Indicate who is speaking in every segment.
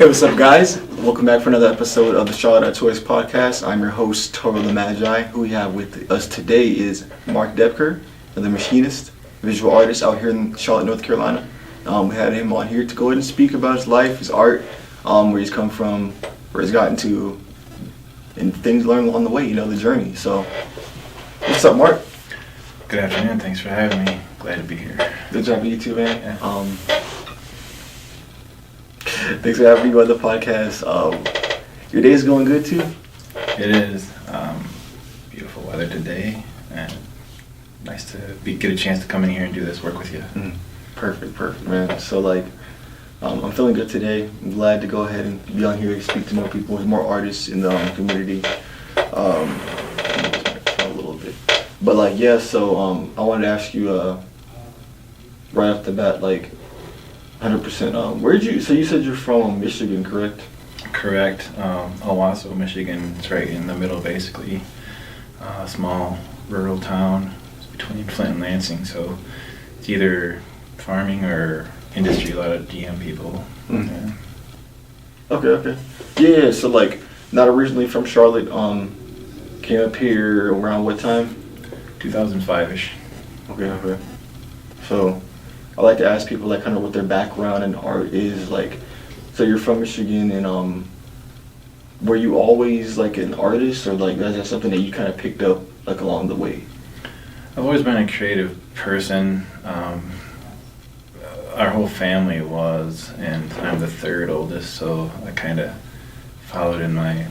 Speaker 1: Hey, what's up, guys? Welcome back for another episode of the Charlotte Toys Podcast. I'm your host, Toro the Magi. Who we have with us today is Mark Doepker, the machinist, visual artist out here in Charlotte, North Carolina. We had him on here to go ahead and speak about his life, his art, where he's come from, where he's gotten to, and things learned along the way, the journey. So, what's up, Mark?
Speaker 2: Good afternoon. Thanks for having me. Glad to be here.
Speaker 1: Good job, you too, man.
Speaker 2: Yeah.
Speaker 1: Thanks for having me on the podcast. Your day is going good too?
Speaker 2: It is. Beautiful weather today, and nice to get a chance to come in here and do this work with you.
Speaker 1: Perfect, man. So I'm feeling good today. I'm glad to go ahead and be on here to speak to more people, more artists in the community. A little bit, but So I wanted to ask you right off the bat, 100%. So you said you're from Michigan, correct?
Speaker 2: Correct. Owasso, Michigan. It's right in the middle, basically. A small rural town between Flint and Lansing. So it's either farming or industry. A lot of GM people.
Speaker 1: Yeah. Okay. Yeah. So not originally from Charlotte. Came up here around what time?
Speaker 2: 2005-ish.
Speaker 1: Okay. So I like to ask people kind of what their background in art is. So you're from Michigan, and were you always an artist, or is that something that you kind of picked up along the way?
Speaker 2: I've always been a creative person. Our whole family was, and I'm the third oldest, so I kind of followed in my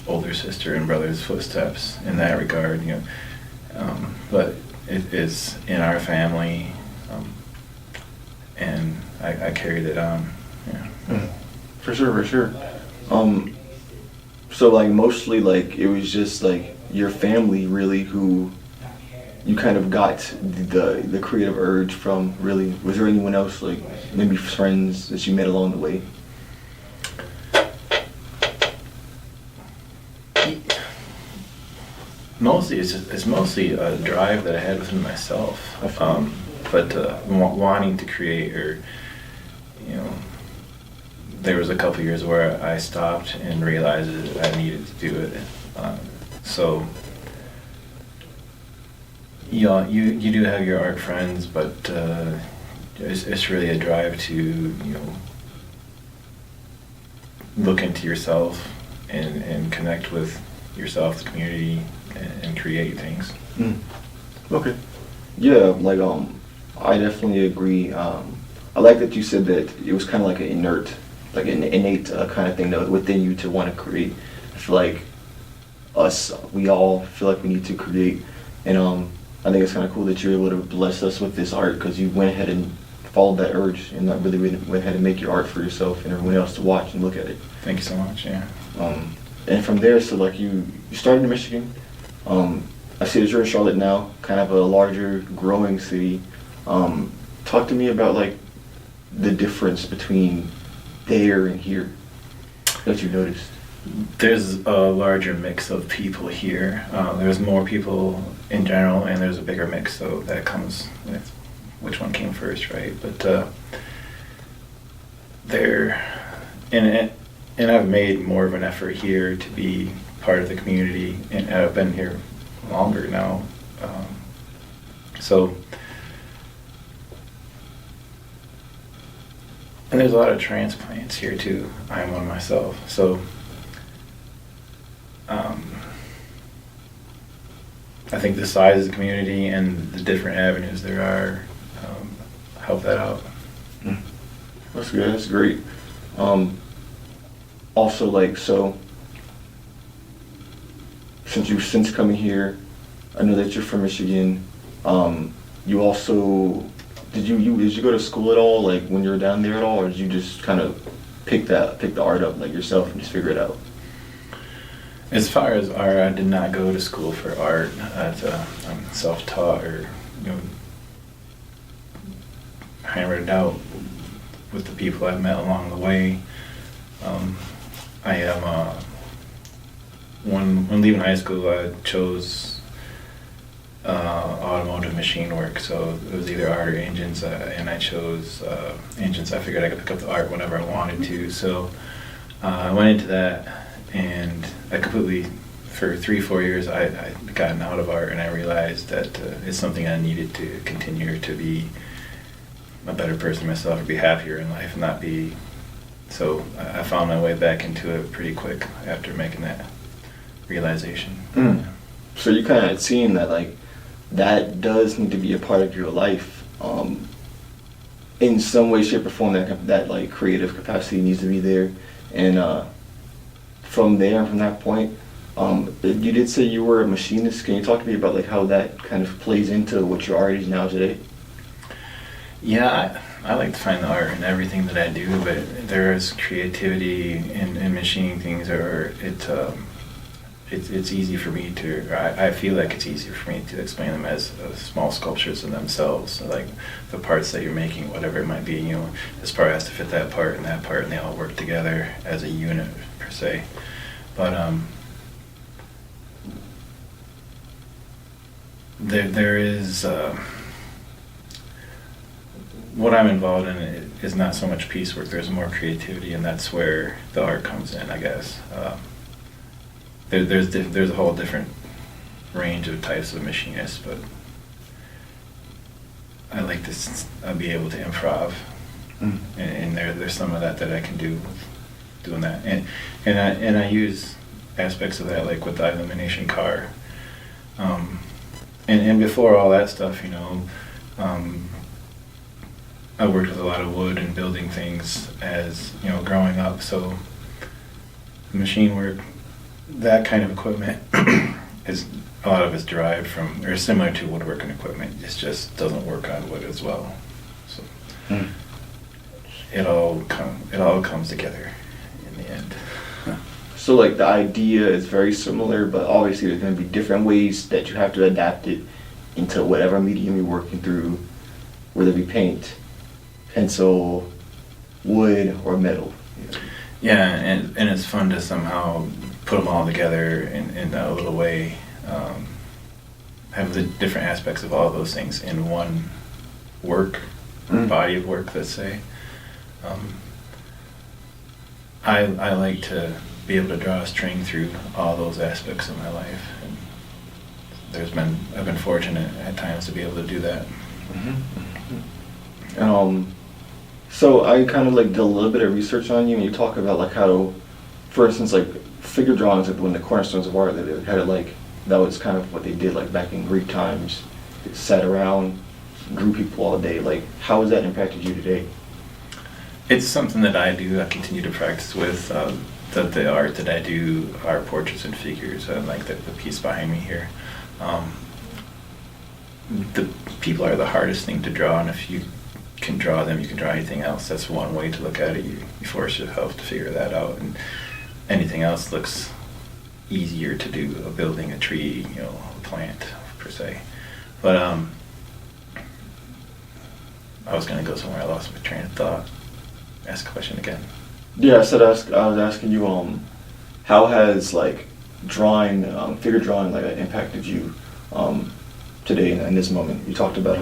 Speaker 2: older sister and brother's footsteps in that regard. But it is in our family. And I carried it on, yeah.
Speaker 1: For sure. So mostly it was just your family really who you kind of got the creative urge from, really. Was there anyone else, maybe friends that you met along the way?
Speaker 2: Mostly, it's mostly a drive that I had within myself. But wanting to create, or there was a couple years where I stopped and realized that I needed to do it. So you do have your art friends, but it's really a drive to look into yourself and connect with yourself, the community, and create things.
Speaker 1: Okay. Yeah, I definitely agree. I like that you said that it was kind of an inert, an innate kind of thing within you to want to create. I feel like we all feel like we need to create, and I think it's kind of cool that you're able to bless us with this art, because you went ahead and followed that urge and not really went ahead and make your art for yourself and everyone else to watch and look at it.
Speaker 2: Thank you so much. Yeah.
Speaker 1: And from there, so you started in Michigan. I see that you're in Charlotte now, kind of a larger, growing city. Talk to me about the difference between there and here that you noticed.
Speaker 2: There's a larger mix of people here. There's more people in general, and there's a bigger mix, so that comes with which one came first, right? But and I've made more of an effort here to be part of the community, and I've been here longer now. And there's a lot of transplants here too. I'm one myself. So I think the size of the community and the different avenues there are help that out.
Speaker 1: That's good. That's great. Also, so since coming here, I know that you're from Michigan. You also did you go to school at all, when you were down there at all, or did you just kind of pick the art up yourself and just figure it out?
Speaker 2: As far as art, I did not go to school for art. I'm self-taught, or hammered it out with the people I've met along the way. I am when leaving high school, I chose automotive machine work, so it was either art or engines, and I chose engines. I figured I could pick up the art whenever I wanted to, so I went into that, and I completely, for 3-4 years, I'd gotten out of art, and I realized that it's something I needed to continue to be a better person myself, or be happier in life, and not be. So I found my way back into it pretty quick after making that realization.
Speaker 1: Mm. So you kind of seen that like that does need to be a part of your life. In some way, shape, or form, that like creative capacity needs to be there, and from there, from that point, you did say you were a machinist. Can you talk to me about like how that kind of plays into what your art is now today?
Speaker 2: Yeah, I like to find the art in everything that I do, but there is creativity in machining things, or it's easy for me to, or I feel like it's easier for me to explain them as small sculptures in themselves. So like the parts that you're making, whatever it might be, you know, this part has to fit that part, and they all work together as a unit per se. But there is what I'm involved in is not so much piecework. There's more creativity, and that's where the art comes in, I guess. There's a whole different range of types of machinists, but I like to be able to improv, and there's some of that I can do with doing that, and I use aspects of that, like with the illumination car, and before all that stuff, you know, I worked with a lot of wood and building things as, you know, growing up, so machine work, that kind of equipment is a lot of it's derived from, or similar to woodworking equipment. It just doesn't work on wood as well. So it all comes together in the end.
Speaker 1: So like the idea is very similar, but obviously there's going to be different ways that you have to adapt it into whatever medium you're working through, whether it be paint, pencil, wood, or metal.
Speaker 2: Yeah, and it's fun to somehow put them all together in a little way, have the different aspects of all of those things in one body of work, let's say. I like to be able to draw a string through all those aspects of my life, and I've been fortunate at times to be able to do that.
Speaker 1: So I kind of like did a little bit of research on you, and you talk about like how, for instance, like figure drawings, like when the cornerstones of art, that they had it like that was kind of what they did like back in Greek times. They sat around, drew people all day. Like, how has that impacted you today?
Speaker 2: It's something that I do. I continue to practice with. The art that I do are portraits and figures, like the piece behind me here. The people are the hardest thing to draw, and if you can draw them, you can draw anything else. That's one way to look at it. You force yourself to figure that out, and anything else looks easier to do. A building, a tree, you know, a plant per se. But I was gonna go somewhere. I lost my train of thought. Ask a question again.
Speaker 1: Yeah, I was asking you, how has like drawing, figure drawing, like impacted you today in this moment? You talked about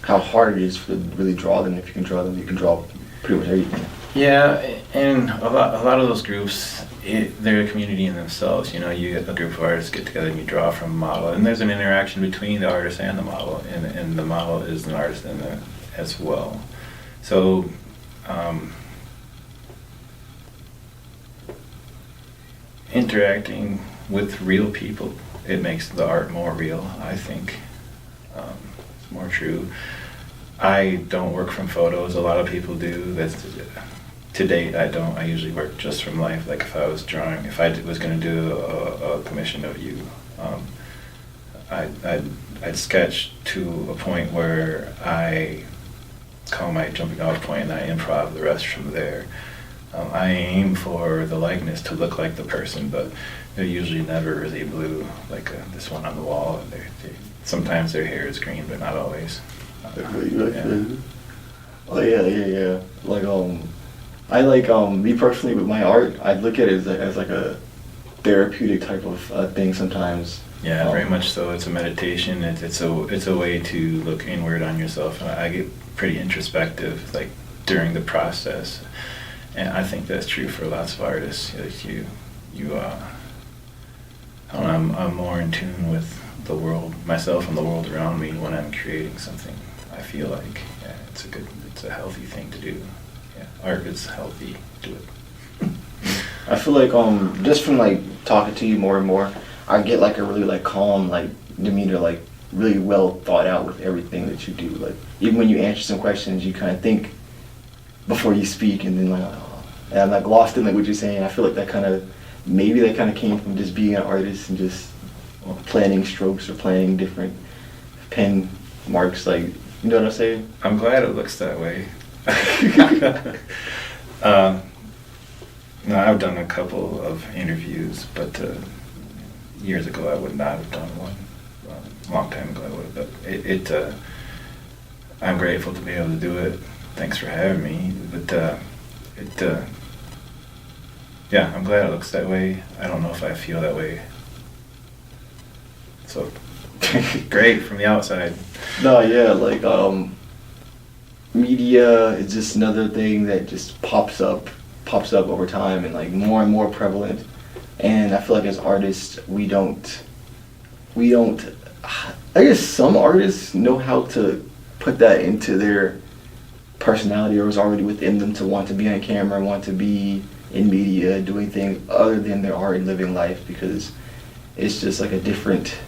Speaker 1: how hard it is to really draw them. If you can draw them, you can draw pretty much everything.
Speaker 2: Yeah, and a lot of those groups, they're a community in themselves. You know, you get a group of artists get together and you draw from a model, and there's an interaction between the artist and the model, and the model is an artist as well. So. Interacting with real people, it makes the art more real, I think. It's more true. I don't work from photos. A lot of people do. To date, I don't. I usually work just from life. Like if I was drawing, if I was going to do a commission of you, I'd sketch to a point where I call my jumping off point, and I improv the rest from there. I aim for the likeness to look like the person, but they're usually never really blue, like this one on the wall. And sometimes their hair is green, but not always.
Speaker 1: Yeah. Oh yeah. Like I like me personally with my art, I look at it as like a therapeutic type of thing sometimes.
Speaker 2: Yeah, very much so. It's a meditation. It's a way to look inward on yourself. And I get pretty introspective, like during the process. And I think that's true for lots of artists. Like I don't know, I'm more in tune with the world, myself and the world around me when I'm creating something. I feel like, yeah, it's a healthy thing to do. Yeah, art is healthy. Do it.
Speaker 1: I feel like just from like talking to you more and more, I get like a really like calm like demeanor, like really well thought out with everything that you do. Like even when you answer some questions, you kind of think before you speak, and then like, oh, and I'm like lost in like what you're saying. I feel like that kind of came from just being an artist and just planning strokes or planning different pen marks. Like, you know what I'm saying?
Speaker 2: I'm glad it looks that way. No, I've done a couple of interviews, but years ago I would not have done one. A long time ago I would have, but I'm grateful to be able to do it. Thanks for having me. But yeah, I'm glad it looks that way. I don't know if I feel that way. So great from the outside.
Speaker 1: No, yeah, like media is just another thing that just pops up over time and like more and more prevalent. And I feel like as artists, we don't. I guess some artists know how to put that into their personality, or is already within them to want to be on camera, want to be in media, doing things other than their art and living life, because it's just like a different.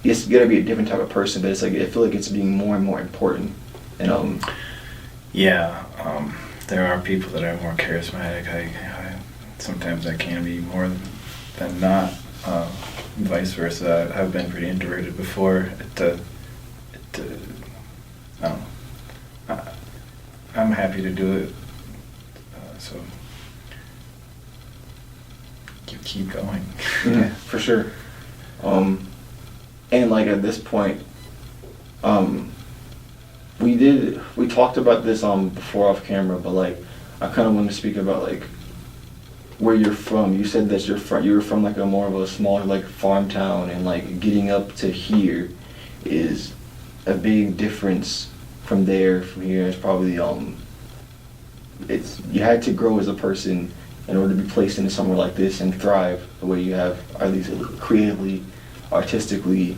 Speaker 1: It's gotta be a different type of person, but it's like I feel like it's being more and more important. And
Speaker 2: yeah, there are people that are more charismatic. I sometimes I can be more than not. Vice versa. I've been pretty introverted before. I don't know. I'm happy to do it. So keep going.
Speaker 1: yeah, for sure. And like at this point, we talked about this before off camera, but like I kind of want to speak about like where you're from. You said that you were from like a more of a smaller like farm town, and like getting up to here is a big difference from there. From here, it's probably it's you had to grow as a person in order to be placed into somewhere like this and thrive the way you have, or at least creatively, artistically,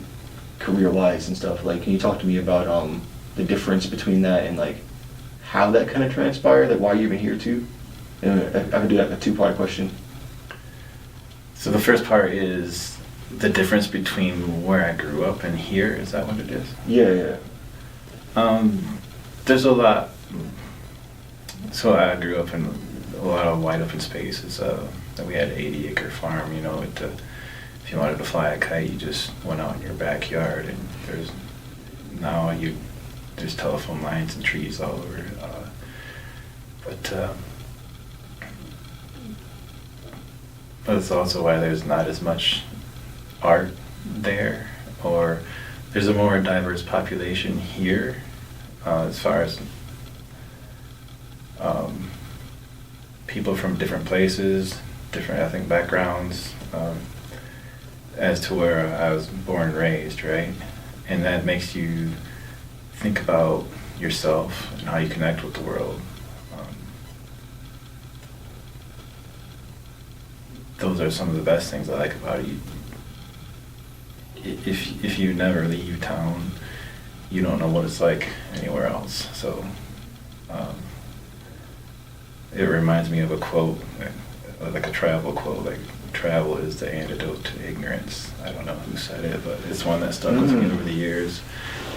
Speaker 1: career-wise and stuff. Like, can you talk to me about the difference between that and like how that kind of transpired, like why you're even here too? And I can do that in a two-part question.
Speaker 2: So the first part is the difference between where I grew up and here. Is that what it is?
Speaker 1: Yeah.
Speaker 2: There's a lot. So I grew up in a lot of wide open spaces. We had an 80-acre farm. You know, if you wanted to fly a kite, you just went out in your backyard, and there's telephone lines and trees all over. But it's also why there's not as much art there, or there's a more diverse population here, as far as people from different places, different ethnic backgrounds, as to where I was born and raised, right? And that makes you think about yourself and how you connect with the world. Those are some of the best things I like about it. If you never leave town, you don't know what it's like anywhere else. So it reminds me of a quote, like a travel quote, like travel is the antidote to ignorance. I don't know who said it, but it's one that stuck with me over the years,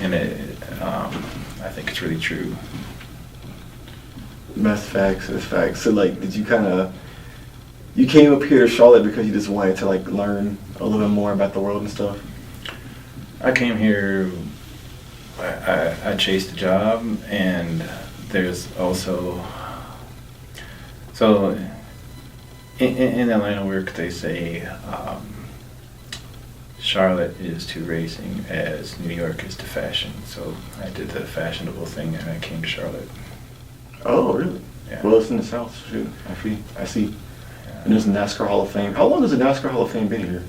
Speaker 2: and I think it's really true.
Speaker 1: That's facts. So like, you came up here to Charlotte because you just wanted to like learn a little bit more about the world and stuff?
Speaker 2: I came here, I chased a job, and there's also, so in that line of work they say Charlotte is to racing as New York is to fashion. So I did the fashionable thing and I came to Charlotte.
Speaker 1: Oh, really?
Speaker 2: Yeah.
Speaker 1: Well, it's in the South. Shoot, I see.
Speaker 2: Yeah.
Speaker 1: And there's the NASCAR Hall of Fame. How long has the NASCAR Hall of Fame been here?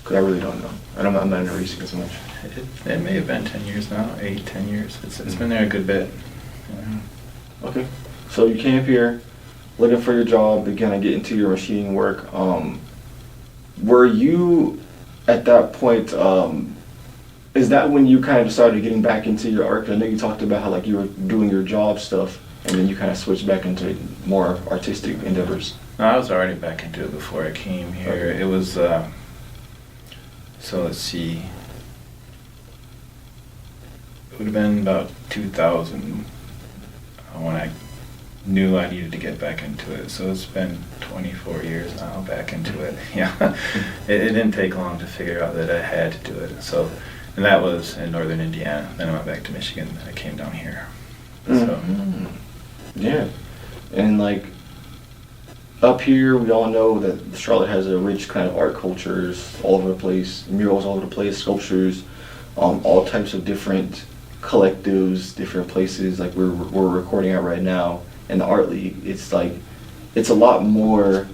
Speaker 1: Because I really don't know. I'm not into racing as much.
Speaker 2: It may have been 10 years now, 10 years. It's been there a good bit. Yeah.
Speaker 1: Okay. So you came up here, looking for your job to kind of get into your machining work. Were you at that point? Is that when you kind of started getting back into your art? I know you talked about how like you were doing your job stuff, and then you kind of switched back into more artistic endeavors.
Speaker 2: No, I was already back into it before I came here.
Speaker 1: Okay.
Speaker 2: It was so let's see. It would have been about 2000 when I knew I needed to get back into it. So it's been 24 years now back into it. Yeah, it didn't take long to figure out that I had to do it. So, and that was in northern Indiana. Then I went back to Michigan. And I came down here. So.
Speaker 1: Mm-hmm. Yeah, and like up here, we all know that Charlotte has a rich kind of art cultures all over the place, murals all over the place, sculptures, all types of different collectives, different places. Like we're recording at right now in the Art League. It's like it's a lot more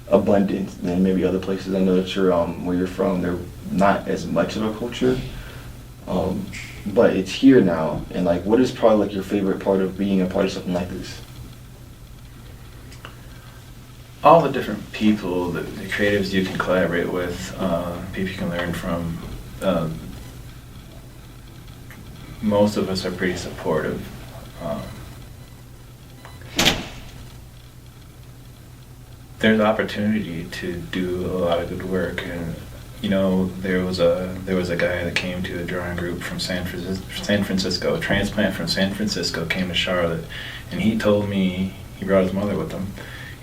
Speaker 1: abundant than maybe other places. I know that you're where you're from. They're not as much of a culture, but it's here now. And like, what is probably like your favorite part of being a part of something like this?
Speaker 2: All the different people, the creatives you can collaborate with, people you can learn from. Most of us are pretty supportive. There's opportunity to do a lot of good work, and you know there was a guy that came to the drawing group from San Francisco, a transplant from San Francisco came to Charlotte, and he told me he brought his mother with him.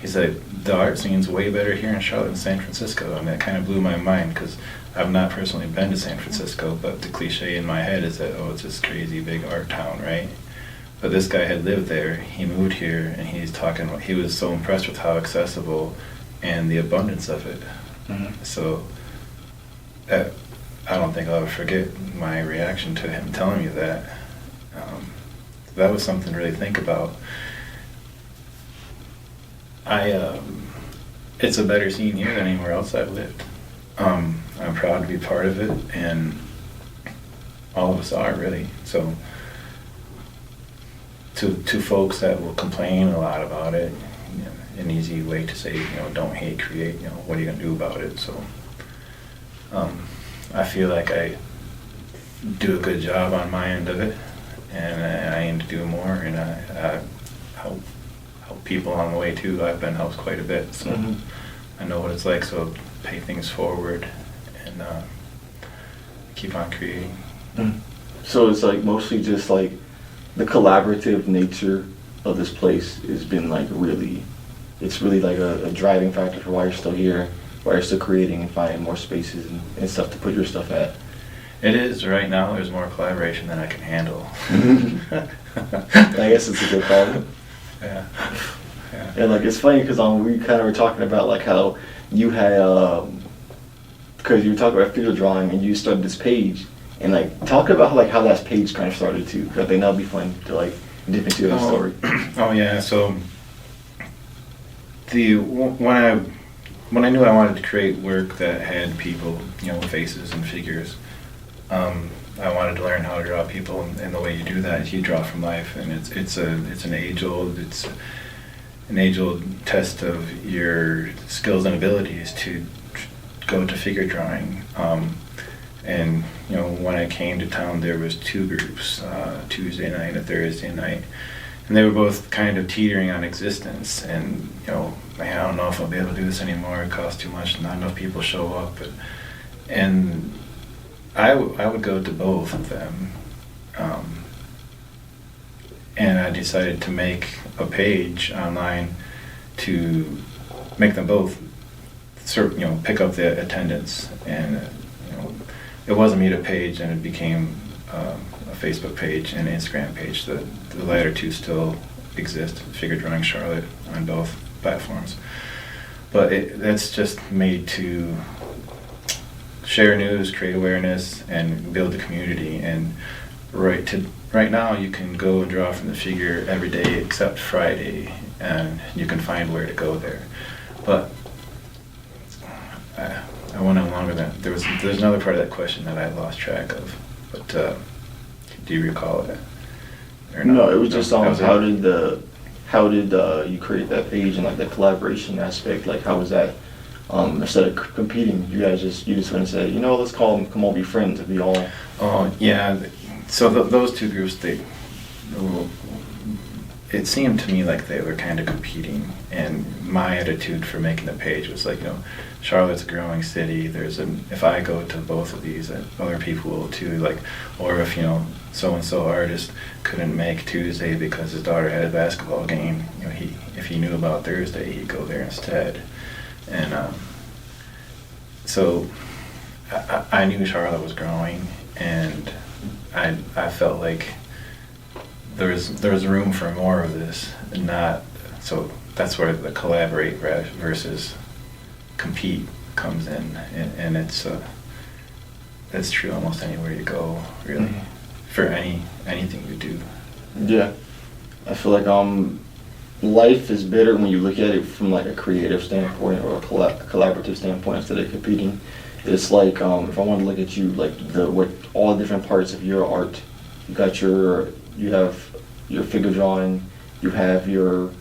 Speaker 2: He said the art scene's way better here in Charlotte than San Francisco, and that kind of blew my mind because I've not personally been to San Francisco, but the cliche in my head is that, oh, it's this crazy big art town, right? But this guy had lived there, he moved here, and he was so impressed with how accessible and the abundance of it. Mm-hmm. So I don't think I'll ever forget my reaction to him telling me that. That was something to really think about. It's a better scene here than anywhere else I've lived. I'm proud to be part of it, and all of us are really. So, to folks that will complain a lot about it, you know, an easy way to say, you know, don't hate, create. You know, what are you gonna do about it? So, I feel like I do a good job on my end of it, and I aim to do more, and I help people on the way too. I've been helped quite a bit, so mm-hmm. I know what it's like. So pay things forward and keep on creating.
Speaker 1: Mm-hmm. So it's like mostly just like the collaborative nature of this place has been like it's really like a driving factor for why you're still here, why you're still creating and finding more spaces and stuff to put your stuff at.
Speaker 2: It is. Right now there's more collaboration than I can handle.
Speaker 1: I guess it's a good problem.
Speaker 2: Yeah.
Speaker 1: And like it's funny because we kind of were talking about like how you had because you were talking about figure drawing and you started this page, and like talk about how that page kind of started too, because I think that'll be fun to like dip into the story.
Speaker 2: Oh yeah, so when I knew I wanted to create work that had people, you know, faces and figures, I wanted to learn how to draw people, and the way you do that is you draw from life, and it's an age old test of your skills and abilities to go to figure drawing. And you know, when I came to town, there was two groups, Tuesday night and Thursday night, and they were both kind of teetering on existence. And you know, man, I don't know if I'll be able to do this anymore. It costs too much. Not enough people show up. And I would go to both of them, and I decided to make a page online to make them both, you know, pick up the attendance. And you know, it was a meetup page, and it became a Facebook page and an Instagram page. The latter two still exist, Figure Drawing Charlotte, on both platforms. But that's just made to share news, create awareness, and build the community. And right now, you can go and draw from the figure every day except Friday, and you can find where to go there. But I went on longer than there's another part of that question that I lost track of. But do you recall it?
Speaker 1: Or no, it was just on how how did you create that page and like the collaboration aspect? Like, how was that? Instead of competing, you just went and said, you know, let's come all be friends and be all.
Speaker 2: Oh yeah, so those two groups, it seemed to me like they were kind of competing, and my attitude for making the page was like, Charlotte's a growing city. If I go to both of these, other people will too. Like, or if so and so artist couldn't make Tuesday because his daughter had a basketball game, if he knew about Thursday, he'd go there instead. And so I knew Charlotte was growing, and I felt like there was room for more of this, and not so. That's where the collaborate versus compete comes in, and that's true almost anywhere you go, really, for anything you do.
Speaker 1: Yeah, I feel like life is better when you look at it from like a creative standpoint or a collaborative standpoint instead of competing. It's like if I want to look at you like all the different parts of your art, you have your figure drawing, you have your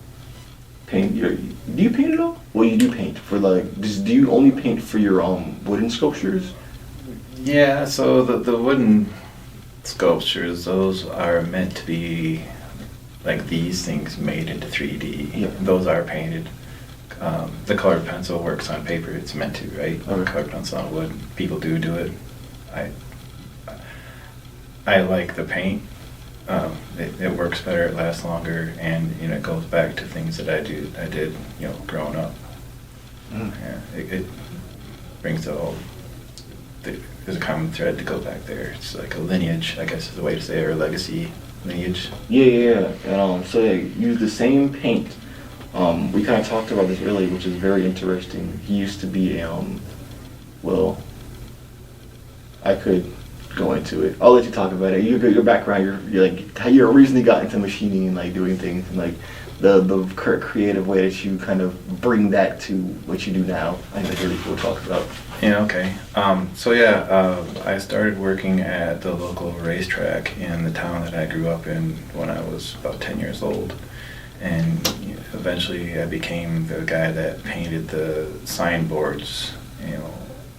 Speaker 1: paint. Do you paint at all? Well, you do paint for like. Do you only paint for your wooden sculptures?
Speaker 2: Yeah. So the wooden sculptures, those are meant to be like these things made into 3D.
Speaker 1: Yeah.
Speaker 2: Those are painted. The colored pencil works on paper. It's meant to, right?
Speaker 1: Okay.
Speaker 2: Colored pencil on wood. People do it. I like the paint. It works better. It lasts longer, and it goes back to things that I did growing up. Yeah, it brings it all. There's a common thread to go back there. It's like a lineage, I guess is the way to say it, or a legacy lineage.
Speaker 1: Yeah. And so they use the same paint. We kind of talked about this earlier, which is very interesting. He used to be well, I could go into it. I'll let you talk about it. Your background, you're like how you recently got into machining and like doing things, and like the creative way that you kind of bring that to what you do now. I think that's really cool to talk about.
Speaker 2: Yeah, okay. I started working at the local racetrack in the town that I grew up in when I was about 10 years old. And eventually I became the guy that painted the signboards,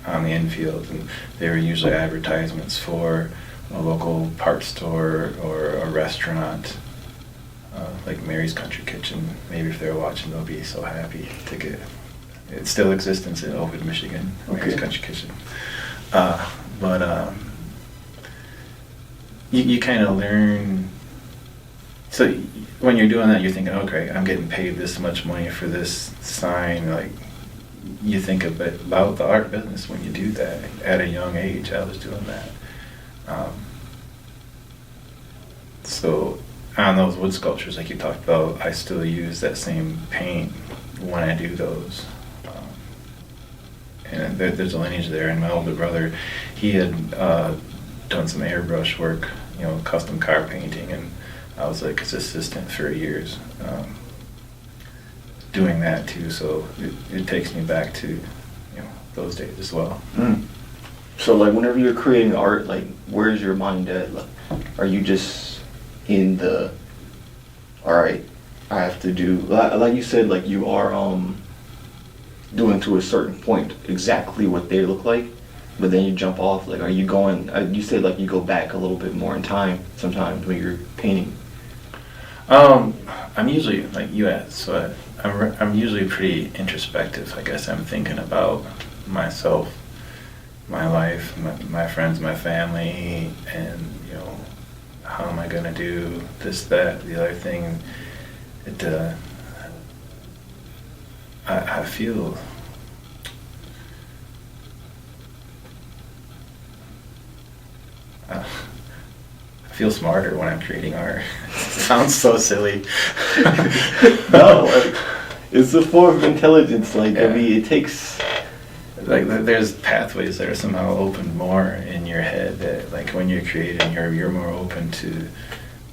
Speaker 2: on the infield. And they were usually advertisements for a local parts store or a restaurant, like Mary's Country Kitchen. Maybe if they're watching, they'll be so happy to get. It still exists in Ovid, Michigan, Mary's Country Kitchen. You kind of learn. So when you're doing that, you're thinking, okay, I'm getting paid this much money for this sign. Like, you think about the art business when you do that. At a young age, I was doing that. So on those wood sculptures, like you talked about, I still use that same paint when I do those. And there's a lineage there. And my older brother, he had done some airbrush work, custom car painting, and I was like his assistant for years, doing that too. So it takes me back to those days as well.
Speaker 1: So like whenever you're creating art, like where's your mind at? Like, are you just in the all right, I have to do like you said, like you are doing to a certain point exactly what they look like, but then you jump off. Like, are you going? You said like you go back a little bit more in time sometimes when you're painting.
Speaker 2: I'm usually like you asked, so I'm usually pretty introspective. I guess I'm thinking about myself, my life, my friends, my family, and how am I gonna do this, that, the other thing. I feel. I feel smarter when I'm creating art. It sounds so silly.
Speaker 1: No, like, it's a form of intelligence. Like, yeah. I mean, it takes.
Speaker 2: Like, there's pathways that are somehow opened more in your head. That, like, when you're creating, you're more open to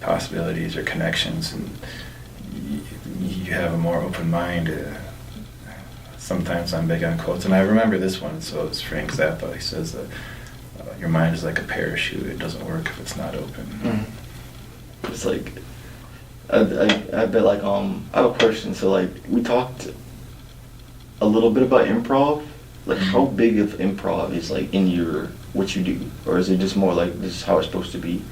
Speaker 2: possibilities or connections, and you have a more open mind. Sometimes I'm big on quotes, and I remember this one. So it's Frank Zappa. He says that your mind is like a parachute. It doesn't work if it's not open.
Speaker 1: It's like I bet like I have a question. So like we talked a little bit about improv. Like how big of improv is like in your what you do, or is it just more like this is how it's supposed to be?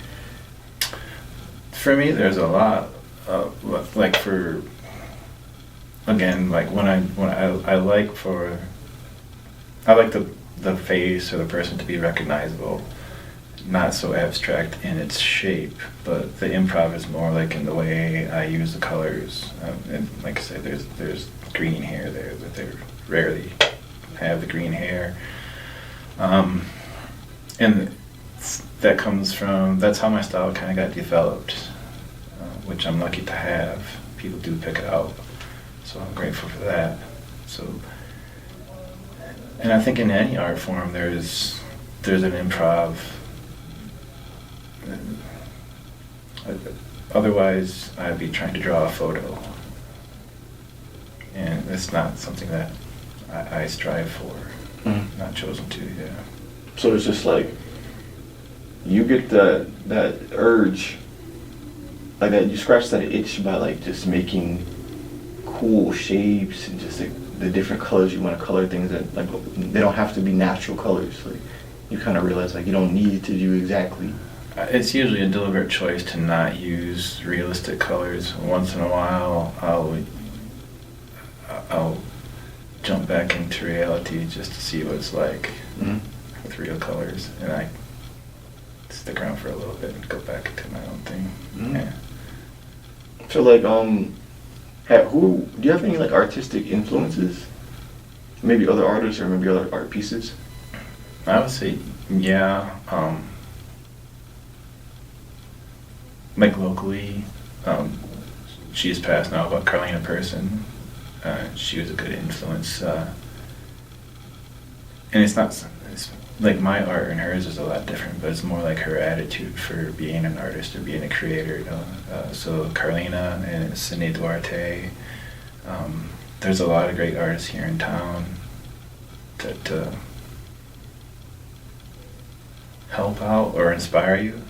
Speaker 2: For me, there's a lot of, like for, again, like I like for, I like the face or the person to be recognizable, not so abstract in its shape, but the improv is more like in the way I use the colors. And like I said, there's green hair there, but they rarely have the green hair. And that comes from, that's how my style kind of got developed, which I'm lucky to have. People do pick it out, so I'm grateful for that. So, and I think in any art form there's an improv. Otherwise, I'd be trying to draw a photo, and it's not something that I strive for. Not chosen to, yeah.
Speaker 1: So it's just like you get that urge, like that you scratch that itch by like just making cool shapes and just like the different colors you want to color things that like they don't have to be natural colors. Like you kind of realize like you don't need to do exactly.
Speaker 2: It's usually a deliberate choice to not use realistic colors. Once in a while, I'll jump back into reality just to see what it's like with real colors, and I stick around for a little bit and go back into my own thing. Yeah.
Speaker 1: So like who do you have any like artistic influences? Maybe other artists or maybe other art pieces?
Speaker 2: I would say, yeah. Like locally, she's passed now, but Carlina Person, she was a good influence. And it's not, it's like my art and hers is a lot different, but it's more like her attitude for being an artist or being a creator, you know. So Carlina and Cindy Duarte, there's a lot of great artists here in town that help out or inspire you.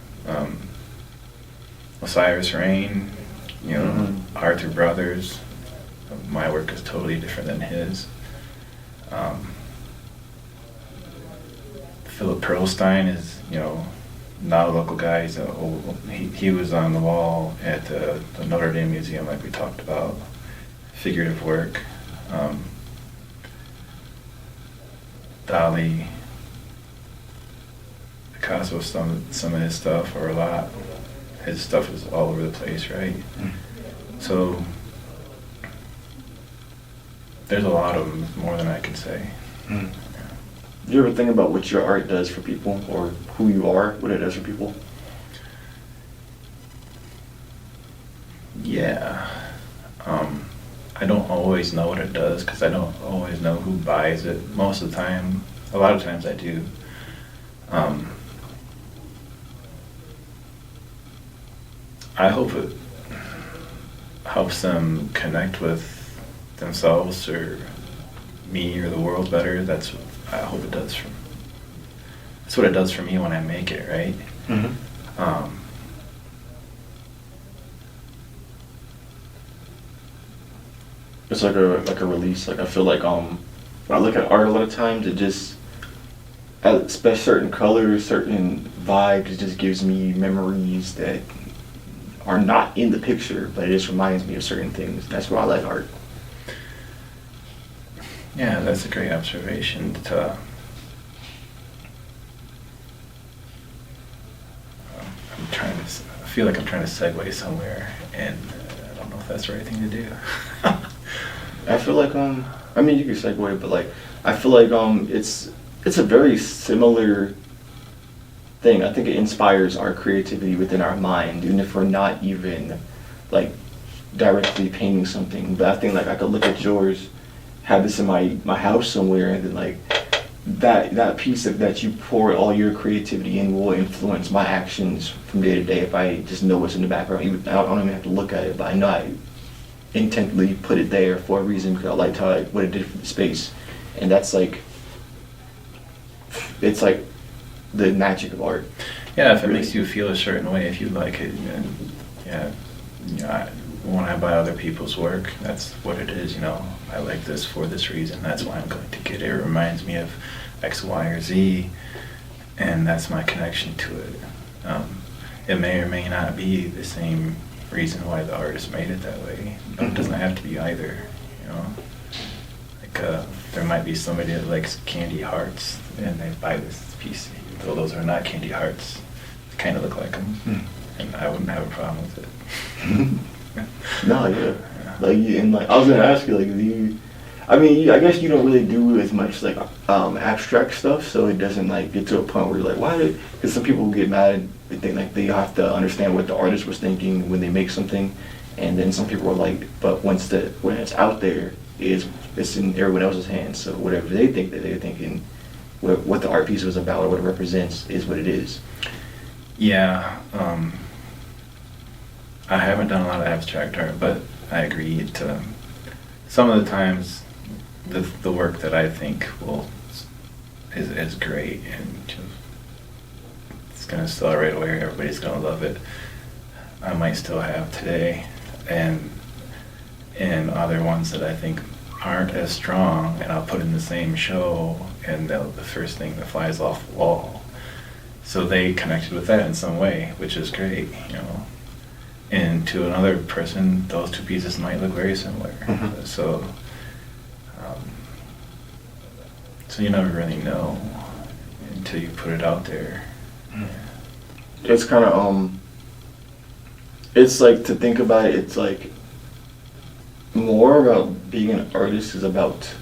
Speaker 2: Osiris Rain, you know, Arthur Brothers. My work is totally different than his. Philip Perlstein is, you know, not a local guy. He's he was on the wall at the Notre Dame Museum, like we talked about. Figurative work. Dali, Picasso, some of his stuff, or a lot. His stuff is all over the place, right? So there's a lot of them, more than I can say.
Speaker 1: Do you ever think about what your art does for people, or who you are, what it does for people?
Speaker 2: Yeah. I don't always know what it does, because I don't always know who buys it. Most of the time, a lot of times I do. I hope it helps them connect with themselves or me or the world better. That's what I hope it does that's what it does for me when I make it, right?
Speaker 1: It's like a release. Like I feel like when I look at art a lot of times, it just certain colors, certain vibes, it just gives me memories that are not in the picture, but it just reminds me of certain things. That's why I like art.
Speaker 2: Yeah, that's a great observation. I feel like I'm trying to segue somewhere, and I don't know if that's the right thing to do.
Speaker 1: I feel like I mean you can segue, but like I feel like it's a very similar thing. I think it inspires our creativity within our mind, even if we're not even like directly painting something. But I think like I could look at yours, have this in my house somewhere, and then like that piece of that you pour all your creativity in will influence my actions from day to day if I just know what's in the background. I don't even have to look at it, but I know I intently put it there for a reason because I liked what it did for the space. And that's like, it's like the magic of art.
Speaker 2: Yeah, if it
Speaker 1: Really.
Speaker 2: makes you feel a certain way, if you like it, and yeah, when I buy other people's work, that's what it is, you know. I like this for this reason. That's why I'm going to get it. It reminds me of X, Y, or Z, and that's my connection to it. It may or may not be the same reason why the artist made it that way, but it doesn't have to be either, you know. Like, there might be somebody that likes candy hearts, and they buy this piece, though those are not candy hearts. They kind of look like them, and I wouldn't have a problem with it.
Speaker 1: No, yeah. Like, and like, I was gonna ask you, like, do you, I mean, I guess you don't really do as much like abstract stuff, so it doesn't like get to a point where you're like, why did? Because some people get mad. They think like they have to understand what the artist was thinking when they make something, and then some people are like, but when it's out there, it's in everyone else's hands. So whatever they think that they're thinking, what the art piece was about or what it represents is what it is.
Speaker 2: Yeah, I haven't done a lot of abstract art, but I agree. Some of the times, the work that I think is great and just, it's gonna sell right away. Everybody's gonna love it. I might still have today, and other ones that I think aren't as strong, and I'll put in the same show, and the first thing that flies off the wall. So they connected with that in some way, which is great, you know. And to another person, those two pieces might look very similar.
Speaker 1: Mm-hmm.
Speaker 2: So you never really know until you put it out there.
Speaker 1: It's kind of it's like, to think about it, it's like more about being an artist is about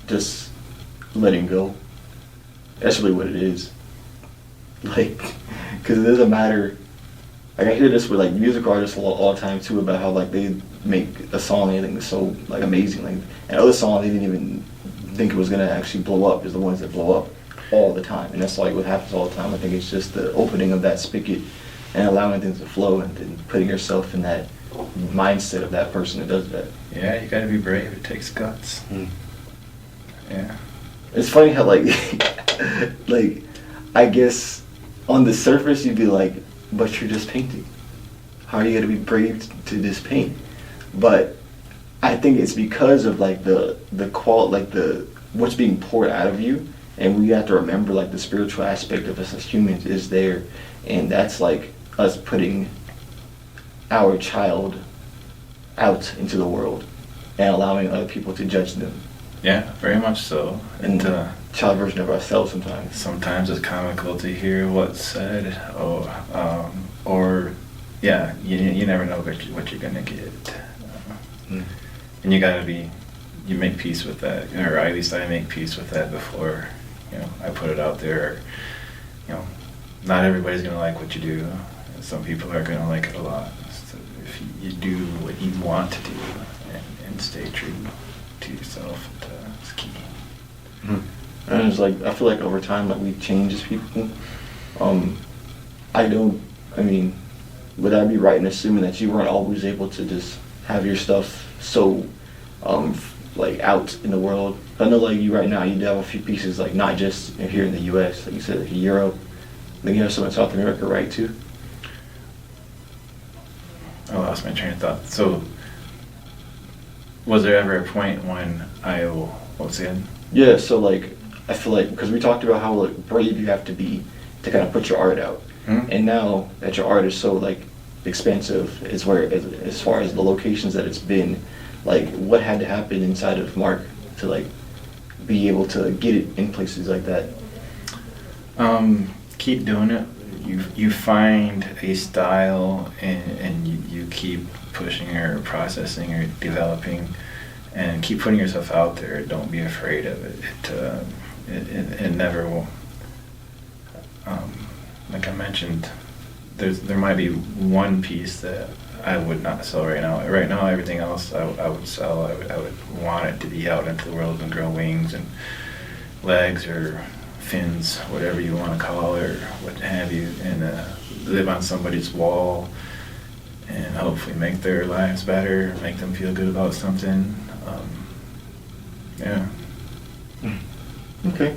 Speaker 1: just letting go. That's really what it is. Like, because it doesn't matter. Like, I hear this with like music artists all the time too, about how like they make a song and they think it's so like amazing, like, and other songs they didn't even think it was gonna actually blow up is the ones that blow up all the time, and that's like what happens all the time. I think it's just the opening of that spigot and allowing things to flow, and then putting yourself in that mindset of that person that does that.
Speaker 2: Yeah, you gotta be brave. It takes guts. Yeah.
Speaker 1: It's funny how like like, I guess on the surface you'd be like, but you're just painting. How are you gonna be brave to just paint? But I think it's because of like the what's being poured out of you, and we have to remember like the spiritual aspect of us as humans is there, and that's like us putting our child out into the world and allowing other people to judge them.
Speaker 2: Yeah, very much so.
Speaker 1: And child version of ourselves sometimes.
Speaker 2: Sometimes it's comical to hear what's said, or yeah, you never know what you're gonna get. And you make peace with that, or at least I make peace with that before, you know, I put it out there. You know, not everybody's gonna like what you do. Some people are gonna like it a lot. So if you do what you want to do and stay true to yourself, it's key.
Speaker 1: And it's like, I feel like over time, like, we change as people. I mean, would I be right in assuming that you weren't always able to just have your stuff so, like, out in the world? I know, like, you right now, you do have a few pieces, like, not just here in the U.S., like you said, like Europe. Then you have some in South America, right, too?
Speaker 2: I lost my train of thought. So, was there ever a point when what's the end?
Speaker 1: Yeah, so, like, I feel like, because we talked about how, like, brave you have to be to kind of put your art out. And now that your art is so, like, expensive, as far as the locations that it's been, like, what had to happen inside of Mark to, like, be able to get it in places like that?
Speaker 2: Keep doing it. You find a style, and you keep pushing or processing or developing, and keep putting yourself out there. Don't be afraid of it. It never will. Like I mentioned, there might be one piece that I would not sell right now. Right now, everything else I would sell. I would want it to be out into the world and grow wings and legs or fins, whatever you want to call it, or what have you, and live on somebody's wall and hopefully make their lives better, make them feel good about something. Yeah.
Speaker 1: Okay.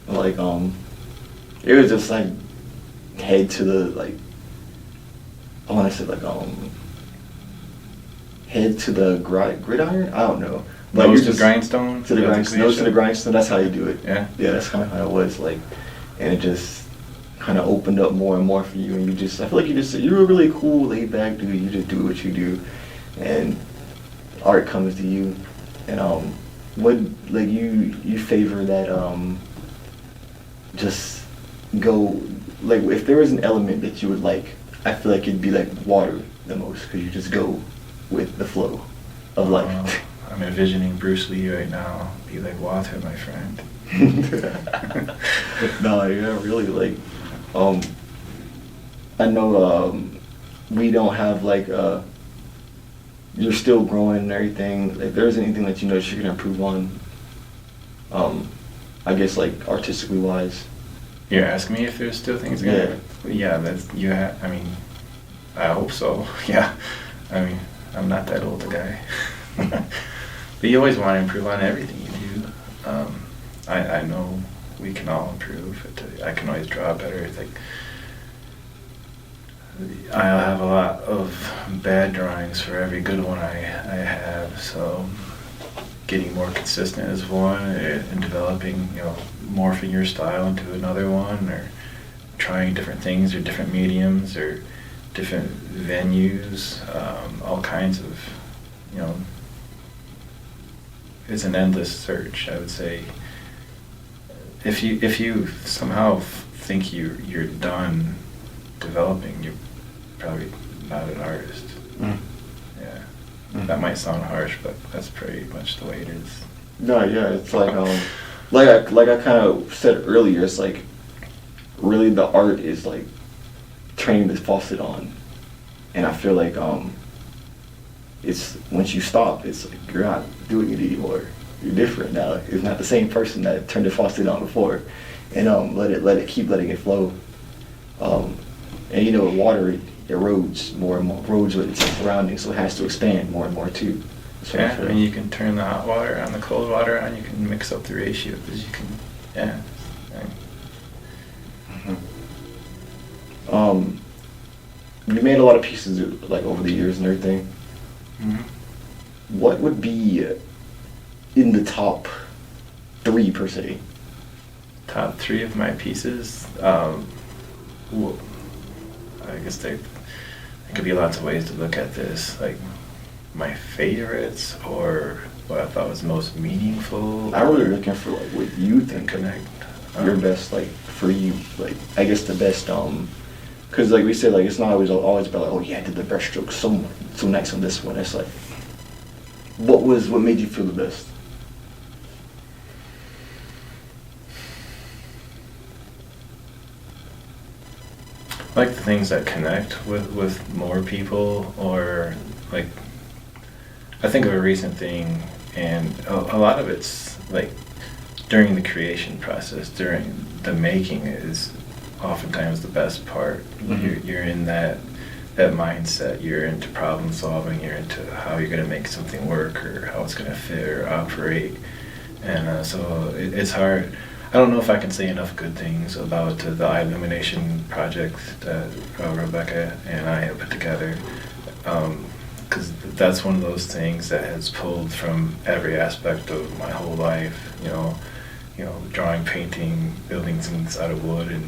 Speaker 1: Like, it was just like head to the, like, I want to say, like, head to the gridiron. I don't know.
Speaker 2: Nose
Speaker 1: you're
Speaker 2: to
Speaker 1: just-
Speaker 2: grindstone.
Speaker 1: To the grindstone. Nose to the grindstone. That's how you do it.
Speaker 2: Yeah.
Speaker 1: Yeah, that's kind of how it was like, and it just kind of opened up more and more for you. And I feel like you're a really cool, laid back dude. You just do what you do, and art comes to you. And what like you favor that just go like if there was an element that you would like, I feel like it'd be like water the most because you just go with the flow of life.
Speaker 2: I'm envisioning Bruce Lee right now. Be like water, my friend.
Speaker 1: No, yeah, really like I know we don't have like you're still growing and everything. If there's anything that you know that you can improve on, I guess like artistically wise.
Speaker 2: You're asking me if there's still things. Yeah. That's I mean, I hope so. Yeah. I mean, I'm not that old a guy. But you always want to improve on everything you do. I know we can all improve. I can always draw better. It's like I have a lot of bad drawings for every good one I have. So getting more consistent is one, and developing, morphing your style into another one, or trying different things or different mediums or different venues, all kinds of, it's an endless search, I would say. If you somehow think you're done developing, you're probably not an artist.
Speaker 1: Mm.
Speaker 2: Yeah.
Speaker 1: Mm.
Speaker 2: That might sound harsh, but that's pretty much the way it is.
Speaker 1: No, yeah, it's like like I kind of said earlier, it's like really the art is like turning the faucet on, and I feel like it's once you stop, it's like you're not doing it anymore. You're different now. It's not the same person that turned the faucet on before, and let it keep letting it flow. And water it erodes more and more, erodes with its surroundings, so it has to expand more and more too.
Speaker 2: Yeah, I mean, you can turn the hot water on, the cold water on. You can mix up the ratio because you can. Yeah.
Speaker 1: Mm-hmm. You made a lot of pieces like over the years and everything.
Speaker 2: Mm-hmm.
Speaker 1: What would be in the top 3 per se?
Speaker 2: Top 3 of my pieces. I guess there could be lots of ways to look at this. Like my favorites, or what I thought was most meaningful.
Speaker 1: I'm really looking for like what you think
Speaker 2: connect.
Speaker 1: Your best, like for you, like I guess the best. Because like we said, like it's not always about like, oh yeah, I did the brush stroke so nice on this one. It's like what made you feel the best?
Speaker 2: Like the things that connect with more people, or like I think of a recent thing, and a lot of it's like during the creation process, during the making is oftentimes the best part.
Speaker 1: Mm-hmm.
Speaker 2: You're in that mindset, you're into problem solving, you're into how you're going to make something work or how it's going to fit or operate, and so it's hard. I don't know if I can say enough good things about the eye illumination project that Rebecca and I have put together, because that's one of those things that has pulled from every aspect of my whole life. Drawing, painting, building things out of wood and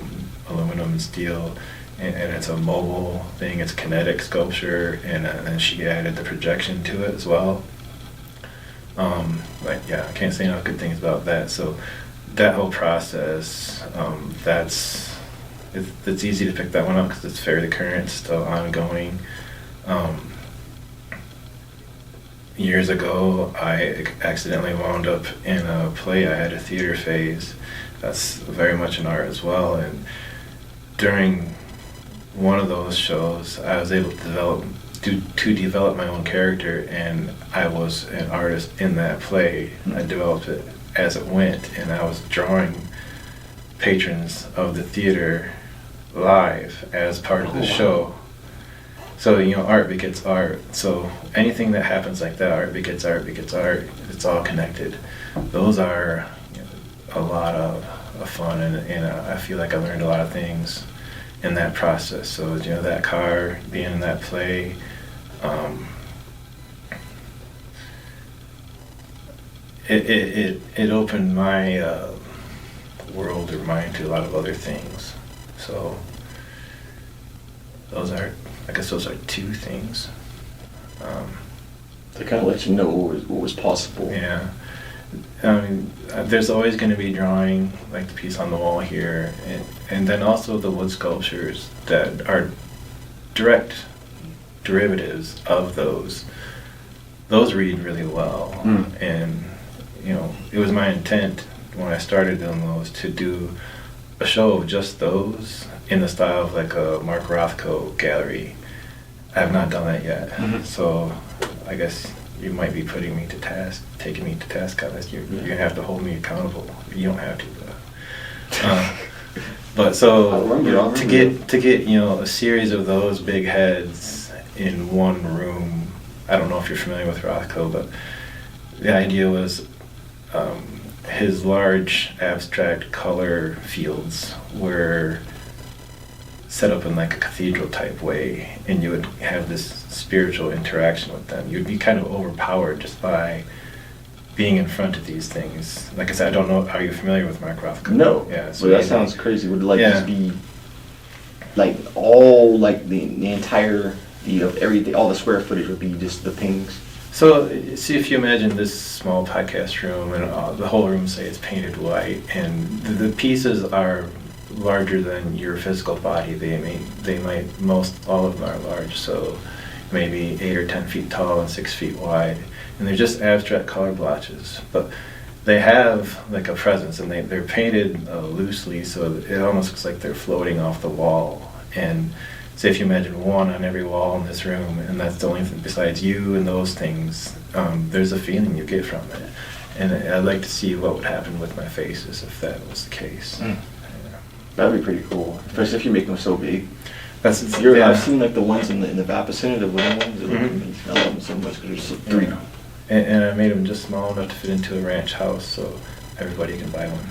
Speaker 2: aluminum and steel, and it's a mobile thing. It's kinetic sculpture, and then she added the projection to it as well. I can't say enough good things about that. So. That whole process, it's easy to pick that one up because it's fairly current, still ongoing. Years ago, I accidentally wound up in a play. I had a theater phase. That's very much an art as well. And during one of those shows, I was able to develop my own character, and I was an artist in that play. I developed it as it went, and I was drawing patrons of the theater live as part of the show. So art begets art. So anything that happens like that, art begets art begets art. It's all connected. Those are a lot of fun, and I feel like I learned a lot of things in that process. So that car, being in that play, it opened my world or mind to a lot of other things. So I guess those are two things.
Speaker 1: To kind of let you know what was possible.
Speaker 2: Yeah. I mean, there's always going to be drawing, like the piece on the wall here, and then also the wood sculptures that are direct derivatives of those. Those read really well, and it was my intent when I started doing those to do a show of just those in the style of like a Mark Rothko gallery. I have not done that yet, so I guess you might be taking me to task on this. You're gonna have to hold me accountable. You don't have to, but so to get a series of those big heads in one room. I don't know if you're familiar with Rothko, but the idea was his large abstract color fields were set up in like a cathedral type way, and you would have this spiritual interaction with them. You'd be kind of overpowered just by being in front of these things. Like I said, I don't know, are you familiar with Mark Rothko?
Speaker 1: No.
Speaker 2: Yeah. So
Speaker 1: that sounds crazy. Would it just be like all like the entire of everything, all the square footage would be just the paintings?
Speaker 2: So see if you imagine this small podcast room, and the whole room, say, is painted white, and the pieces are larger than your physical body. All of them are large, so maybe 8 or 10 feet tall and 6 feet wide, and they're just abstract color blotches, but they have like a presence, and they're painted loosely, so it almost looks like they're floating off the wall. And say if you imagine one on every wall in this room, and that's the only thing besides you and those things, there's a feeling you get from it. And I'd like to see what would happen with my faces if that was the case. Yeah.
Speaker 1: That'd be pretty cool, especially if you make them so big.
Speaker 2: I've
Speaker 1: seen like the ones in the Vapa Center, the wooden ones. I love them so much because there's so three.
Speaker 2: Yeah. And I made them just small enough to fit into a ranch house, so everybody can buy one.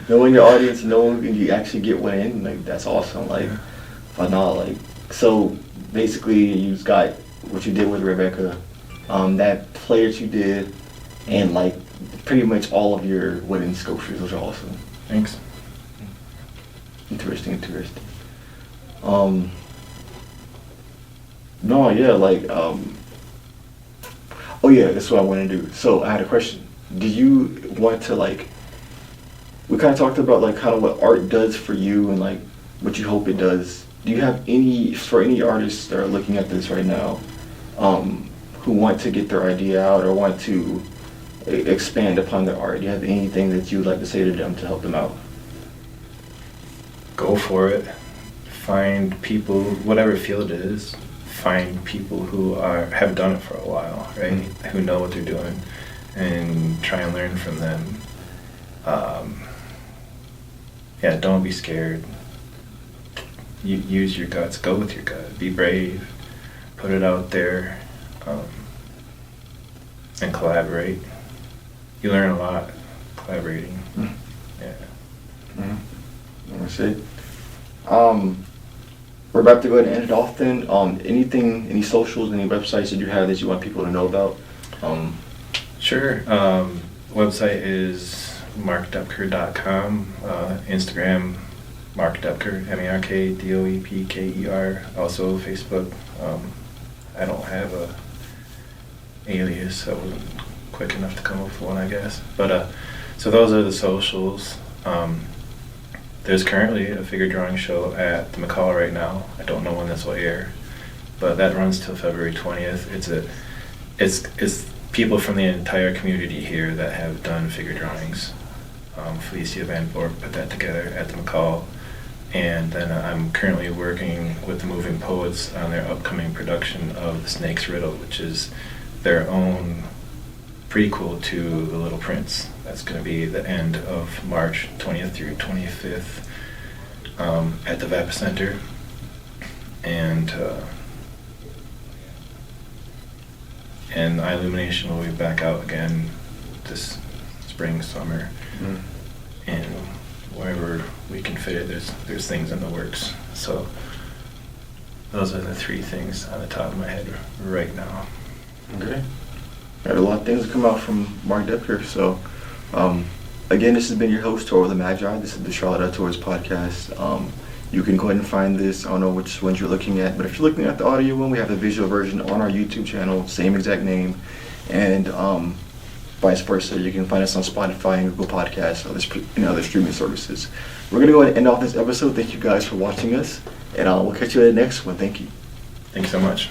Speaker 1: Knowing your audience, knowing you actually get one in, like that's awesome. Like, but not like so. Basically, you got what you did with Rebecca, that play that you did, and like pretty much all of your wooden sculptures. Those are awesome.
Speaker 2: Thanks.
Speaker 1: Interesting. No, yeah, like oh yeah, that's what I want to do. So I had a question. Do you want to like? We kind of talked about like kind of what art does for you and like what you hope it does. Do you have any artists that are looking at this right now, who want to get their idea out or want to expand upon their art? Do you have anything that you would like to say to them to help them out?
Speaker 2: Go for it. Find people, whatever field it is. Find people who have done it for a while, right? Who know what they're doing, and try and learn from them. Don't be scared. Use your guts. Go with your gut. Be brave. Put it out there, and collaborate. You learn a lot collaborating. Yeah.
Speaker 1: That's it. We're about to go ahead and end it off then. Any socials, any websites that you have that you want people to know about?
Speaker 2: Sure. Website is markdoepker.com. Instagram, Mark Doepker, MarkDoepker. Also Facebook. I don't have a alias. I wasn't quick enough to come up with one, I guess. But so those are the socials. There's currently a figure drawing show at the McCall right now. I don't know when this will air, but that runs till February 20th. It's people from the entire community here that have done figure drawings. Felicia Van Bork put that together at the McCall, and then I'm currently working with the Moving Poets on their upcoming production of The Snake's Riddle, which is their own prequel to The Little Prince. That's going to be the end of March 20th through 25th at the Vapa Center. And Illumination will be back out again this spring, summer. And wherever we can fit it, there's things in the works. So those are the three things on the top of my head right now.
Speaker 1: Okay. Got a lot of things to come out from Mark Doepker. So, again, this has been your host, Tour of the Magi. This is the Charlotte Outdoors podcast. You can go ahead and find this. I don't know which ones you're looking at, but if you're looking at the audio one, we have the visual version on our YouTube channel, same exact name, and vice versa. You can find us on Spotify and Google Podcasts and other streaming services. We're going to go ahead and end off this episode. Thank you guys for watching us, and we'll catch you at the next one. Thank you.
Speaker 2: Thanks so much.